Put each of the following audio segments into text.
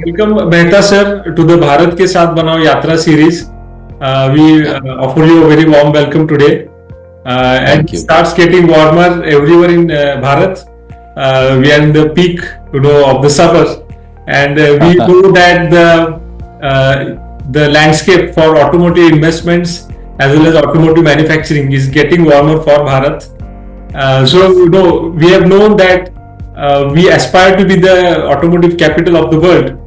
welcome Mehta sir to the Bharat ke Saath Banao Yatra series. We offer you a very warm welcome today. And Thank it you. starts getting warmer everywhere in Bharat. We are in the peak, of the summer, and we know that the landscape for automotive investments as well as automotive manufacturing is getting warmer for Bharat. So we have known that we aspire to be the automotive capital of the world,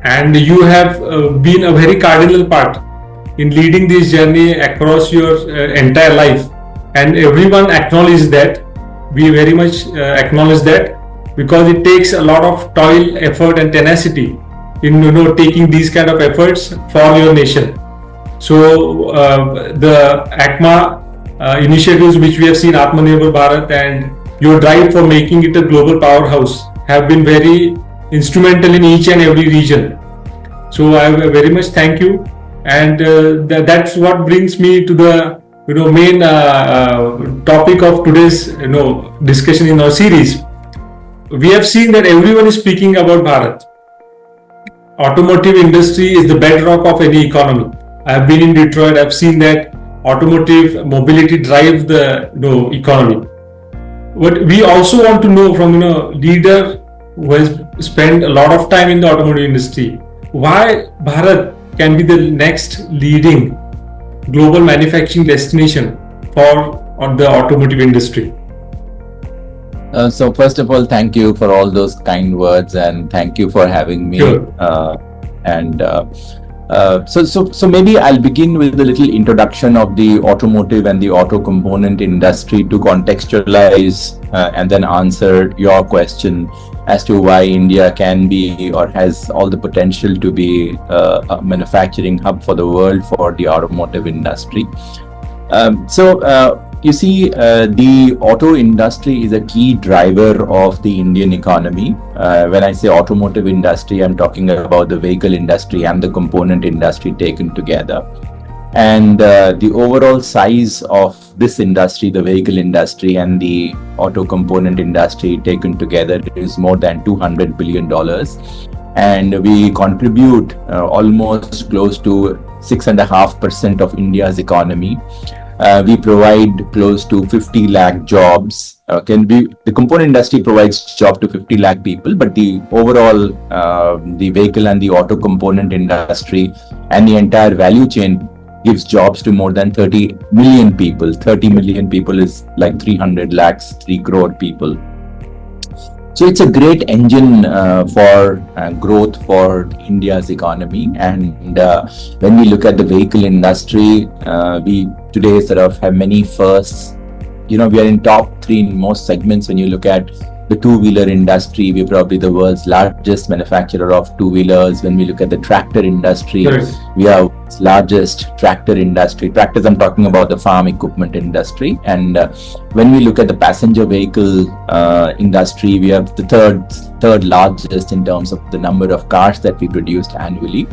and you have been a very cardinal part in leading this journey across your entire life, and everyone acknowledges that. We very much acknowledge that, because it takes a lot of toil, effort and tenacity in taking these kind of efforts for your nation. So the ACMA initiatives which we have seen, Atmanirbhar Bharat, and your drive for making it a global powerhouse have been very instrumental in each and every region. So I very much thank you, and that's what brings me to the main topic of today's discussion in our series. We have seen that everyone is speaking about Bharat. Automotive industry is the bedrock of any economy. I have been in Detroit. I've seen that automotive mobility drives the economy. What we also want to know from leader who has spent a lot of time in the automotive industry, why Bharat can be the next leading global manufacturing destination for the automotive industry. So first of all, thank you for all those kind words, and thank you for having me. Sure. So maybe I'll begin with a little introduction of the automotive and the auto component industry to contextualize and then answer your question as to why India can be or has all the potential to be a manufacturing hub for the world for the automotive industry. You see, the auto industry is a key driver of the Indian economy. When I say automotive industry, I'm talking about the vehicle industry and the component industry taken together. And the overall size of this industry, the vehicle industry and the auto component industry taken together, is more than $200 billion. And we contribute almost close to 6.5% of India's economy. We provide close to 50 lakh jobs. The component industry provides job to 50 lakh people, but the overall, the vehicle and the auto component industry and the entire value chain gives jobs to more than 30 million people. 30 million people is like 300 lakhs, 3 crore people. So it's a great engine for growth for India's economy. And when we look at the vehicle industry, we today sort of have many firsts. We are in top 3 in most segments. When you look at the two-wheeler industry, we're probably the world's largest manufacturer of two-wheelers. When we look at the tractor industry, we are largest tractor industry. Tractors, I'm talking about the farm equipment industry. And when we look at the passenger vehicle industry, we have the third largest in terms of the number of cars that we produced annually.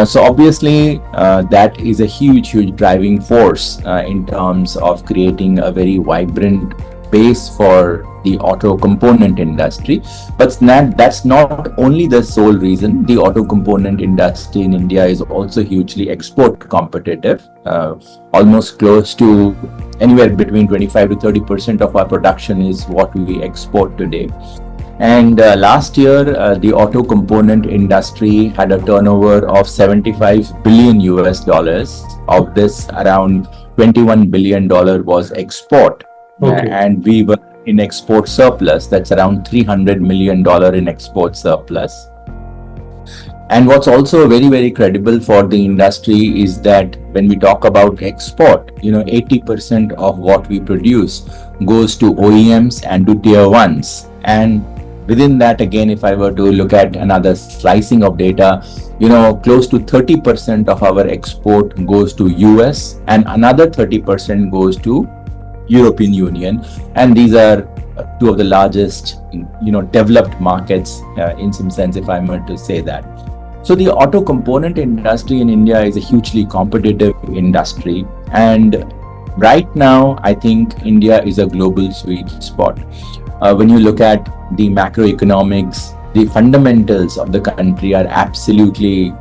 So obviously, that is a huge driving force in terms of creating a very vibrant base for the auto component industry. But that's not only the sole reason. The auto component industry in India is also hugely export competitive. Almost close to anywhere between 25 to 30% of our production is what we export today. And last year, the auto component industry had a turnover of $75 billion US. Of this, around $21 billion was export. Okay. And we were in export surplus. That's around $300 million in export surplus. And what's also very, very credible for the industry is that when we talk about export, 80% of what we produce goes to OEMs and to tier 1s. And within that, again, if I were to look at another slicing of data, close to 30% of our export goes to US and another 30% goes to European Union. And these are 2 of the largest, developed markets in some sense, if I were to say that. So the auto component industry in India is a hugely competitive industry. And right now, I think India is a global sweet spot. When you look at the macroeconomics, the fundamentals of the country are absolutely,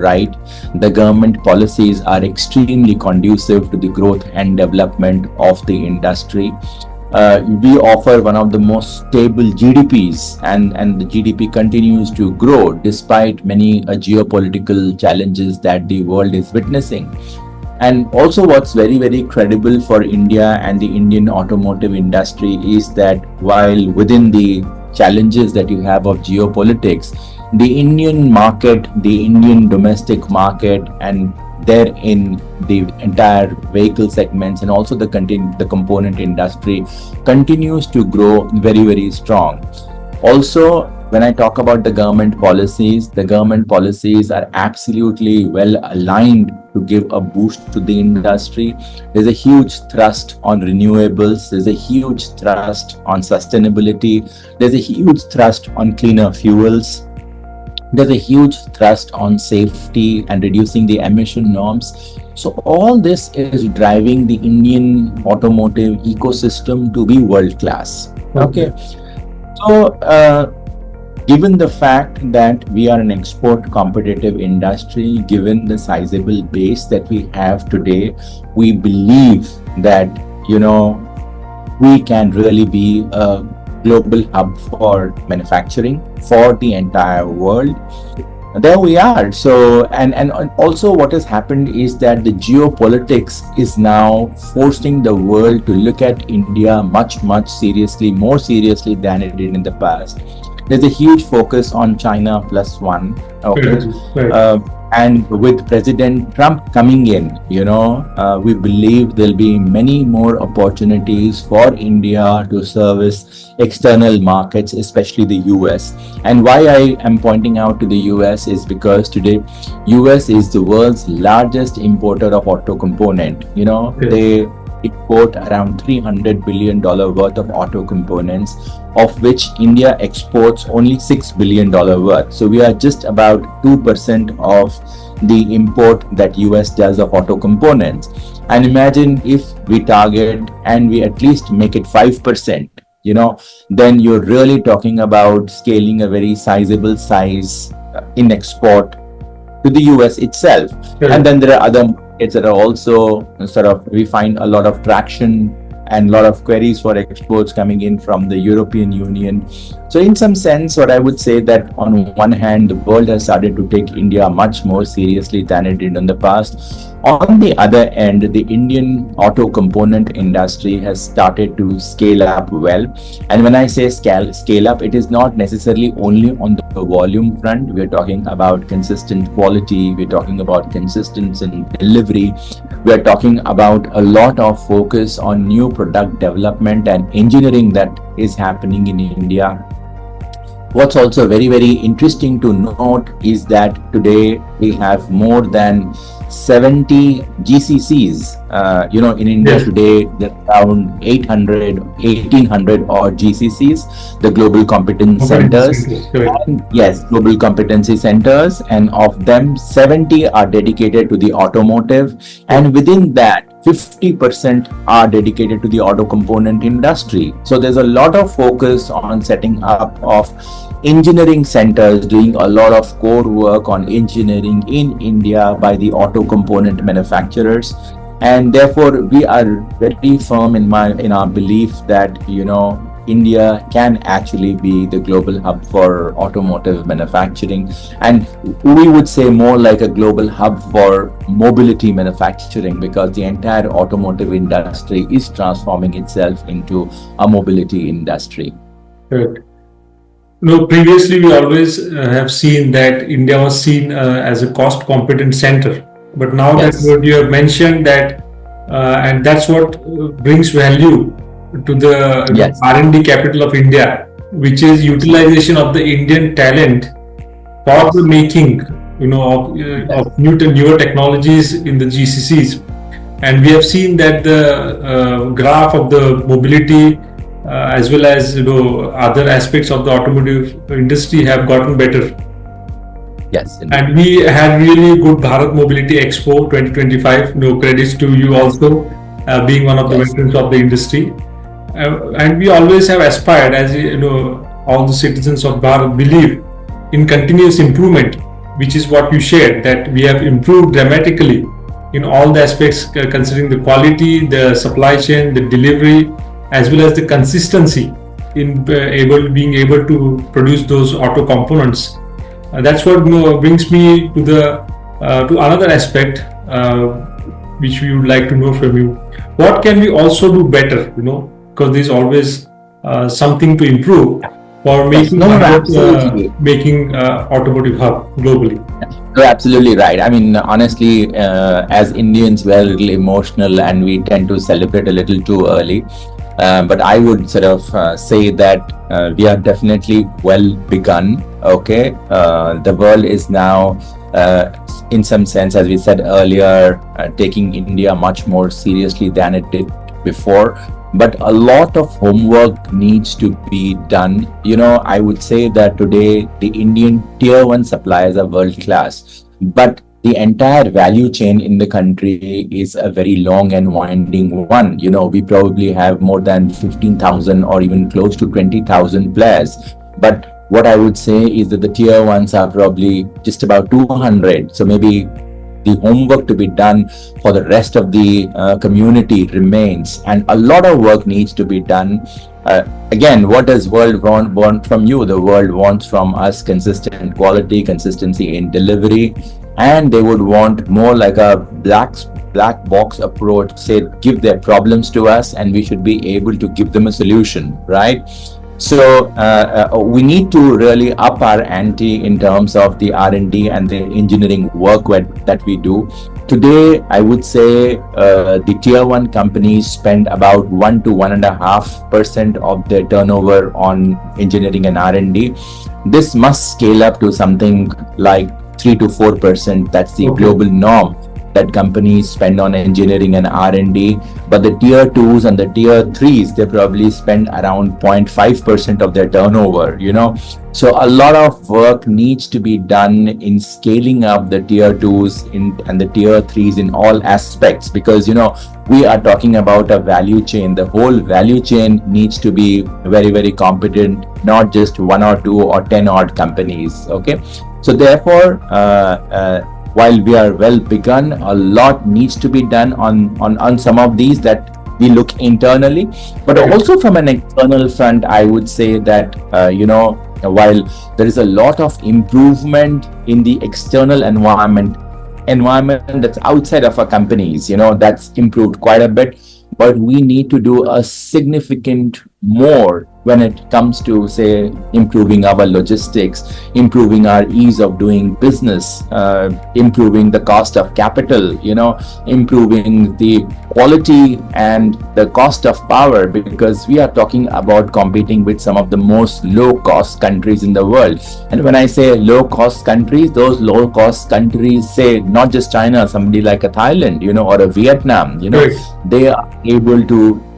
right. The government policies are extremely conducive to the growth and development of the industry. We offer one of the most stable GDPs, and the GDP continues to grow despite many geopolitical challenges that the world is witnessing. And also, what's very, very credible for India and the Indian automotive industry is that while within the challenges that you have of geopolitics, the Indian market, the Indian domestic market, and therein the entire vehicle segments and also the component industry continues to grow very, very strong. Also, when I talk about the government policies are absolutely well aligned to give a boost to the industry. There's a huge thrust on renewables. There's a huge thrust on sustainability. There's a huge thrust on cleaner fuels. There's a huge thrust on safety and reducing the emission norms. So all this is driving the Indian automotive ecosystem to be world class. Okay. So, given the fact that we are an export competitive industry, given the sizable base that we have today, we believe that, we can really be a global hub for manufacturing for the entire world. There we are. So, and also what has happened is that the geopolitics is now forcing the world to look at India much, much seriously, more seriously than it did in the past. There's a huge focus on China plus one. Okay. And with President Trump coming in, we believe there'll be many more opportunities for India to service external markets, especially the US. And why I am pointing out to the US is because today US is the world's largest importer of auto component. They import around $300 billion worth of auto components, of which India exports only $6 billion worth. So we are just about 2% of the import that US does of auto components. And imagine if we target and we at least make it 5%, then you're really talking about scaling a very sizable size in export to the US itself. And then there are other markets that are also we find a lot of traction and a lot of queries for exports coming in from the European Union. So in some sense, what I would say that on one hand, the world has started to take India much more seriously than it did in the past. On the other end, the Indian auto component industry has started to scale up well. And when I say scale up, it is not necessarily only on the volume front. We're talking about consistent quality. We're talking about consistency in delivery. We're talking about a lot of focus on new product development and engineering that is happening in India. What's also very, very interesting to note is that today we have more than 70 GCCs. In India today, there are around 1,800 odd GCCs, the Global Competence Centers. Yes, Global Competency Centers, and of them, 70 are dedicated to the automotive, and within that, 50% are dedicated to the auto component industry. So there's a lot of focus on setting up of engineering centers, doing a lot of core work on engineering in India by the auto component manufacturers. And therefore, we are very firm in our belief that, India can actually be the global hub for automotive manufacturing, and we would say more like a global hub for mobility manufacturing, because the entire automotive industry is transforming itself into a mobility industry. Correct. Previously we always have seen that India was seen as a cost competent center, but now that what you have mentioned that, and that's what brings value to the R&D capital of India, which is utilization of the Indian talent for the making, of newer technologies in the GCCs. And we have seen that the graph of the mobility as well as other aspects of the automotive industry have gotten better. Yes, indeed. And we had really good Bharat Mobility Expo 2025. Credits to you also, being one of the veterans of the industry. And we always have aspired, as all the citizens of Bharat believe in continuous improvement, which is what you shared, that we have improved dramatically in all the aspects, considering the quality, the supply chain, the delivery, as well as the consistency in being able to produce those auto components. That's what brings me to the to another aspect, which we would like to know from you. What can we also do better? Because there's always something to improve for making making automotive hub globally. You're absolutely right. I mean, honestly, as Indians, we're a little emotional and we tend to celebrate a little too early. But I would sort of say that we are definitely well begun. Okay, the world is now, in some sense, as we said earlier, taking India much more seriously than it did before. But a lot of homework needs to be done. I would say that today the Indian tier 1 suppliers are world class, but the entire value chain in the country is a very long and winding one. We probably have more than 15,000 or even close to 20,000 players. But what I would say is that the tier 1s are probably just about 200. So maybe the homework to be done for the rest of the community remains, and a lot of work needs to be done. Again, what does world want from you? The world wants from us consistent quality, consistency in delivery, and they would want more like a black box approach. Say, give their problems to us and we should be able to give them a solution, right? So we need to really up our ante in terms of the R&D and the engineering work that we do. Today, I would say the tier 1 companies spend about 1 to 1.5% of their turnover on engineering and R&D. This must scale up to something like 3 to 4%. That's the global norm that companies spend on engineering and R&D. But the tier 2s and the tier 3s, they probably spend around 0.5% of their turnover, So a lot of work needs to be done in scaling up the tier 2s and the tier 3s in all aspects, because, we are talking about a value chain. The whole value chain needs to be very, very competent, not just 1 or 2 or 10 odd companies. Okay. So therefore, while we are well begun, a lot needs to be done on some of these that we look internally, but also from an external front. I would say that while there is a lot of improvement in the external environment that's outside of our companies, that's improved quite a bit, but we need to do a significant more when it comes to, say, improving our logistics, improving our ease of doing business, improving the cost of capital, improving the quality and the cost of power, because we are talking about competing with some of the most low-cost countries in the world. And when I say low-cost countries, those low-cost countries, say, not just China, somebody like a Thailand, or a Vietnam,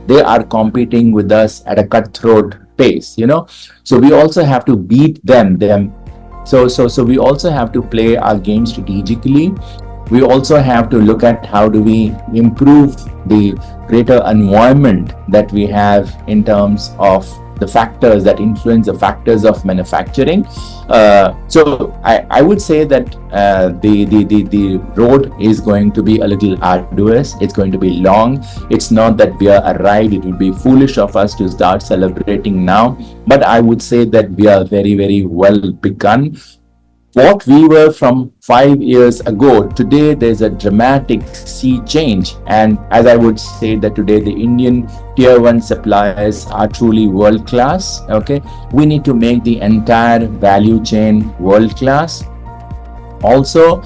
they are competing with us at a cutthroat pace, so we also have to beat them. So we also have to play our game strategically. We also have to look at how do we improve the greater environment that we have in terms of the factors that influence the factors of manufacturing. So I would say that the road is going to be a little arduous. It's going to be long. It's not that we are arrived. It would be foolish of us to start celebrating now. But I would say that we are very, very well begun. What we were from 5 years ago, today there's a dramatic sea change. And as I would say that today the Indian tier 1 suppliers are truly world class. Okay, we need to make the entire value chain world class. Also,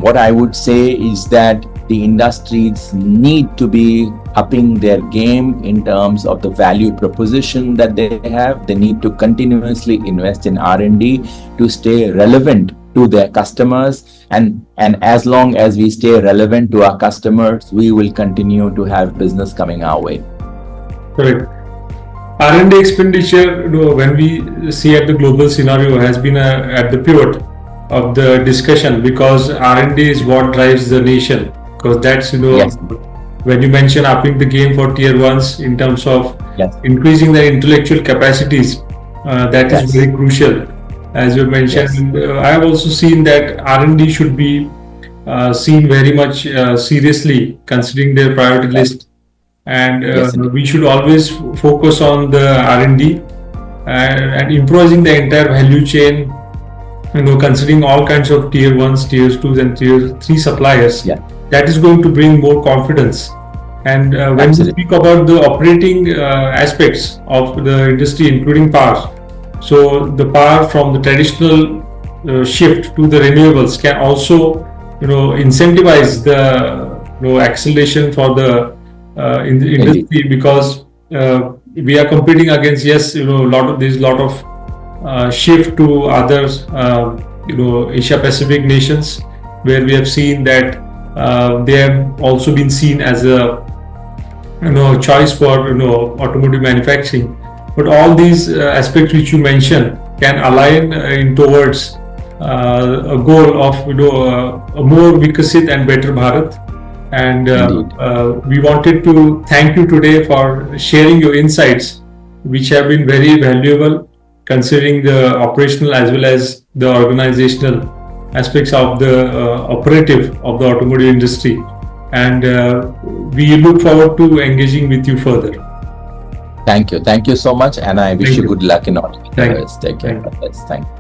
what I would say is that the industries need to be upping their game in terms of the value proposition that they have. They need to continuously invest in R&D to stay relevant to their customers, and as long as we stay relevant to our customers, we will continue to have business coming our way. Correct. R&D expenditure, when we see at the global scenario, has been at the pivot of the discussion, because R&D is what drives the nation. Because that's, Yes. when you mention upping the game for tier 1s in terms of increasing their intellectual capacities, That is Yes. very crucial, as you mentioned. I have also seen that R&D should be seen very much seriously, considering their priority list, and Yes, indeed. we should always focus on the R&D and improvising the entire value chain. Considering all kinds of tier ones, tier twos, and tier three suppliers, Yeah. that is going to bring more confidence. And when we Absolutely. speak about the operating aspects of the industry, including power, so the power from the traditional shift to the renewables can also, incentivize the acceleration for the in the Indeed. industry, because we are competing against, yes, there's a lot of shift to other Asia Pacific nations, where we have seen that they have also been seen as a choice for automotive manufacturing. But all these aspects which you mentioned can align in towards a goal of a more Vikasit and better Bharat. And we wanted to thank you today for sharing your insights, which have been very valuable, considering the operational as well as the organizational aspects of the operative of the automotive industry. And we look forward to engaging with you further. Thank you. Thank you so much. And I wish Thank you you. good luck in all. Thank you. Take care. Thank you. Yes, thank you.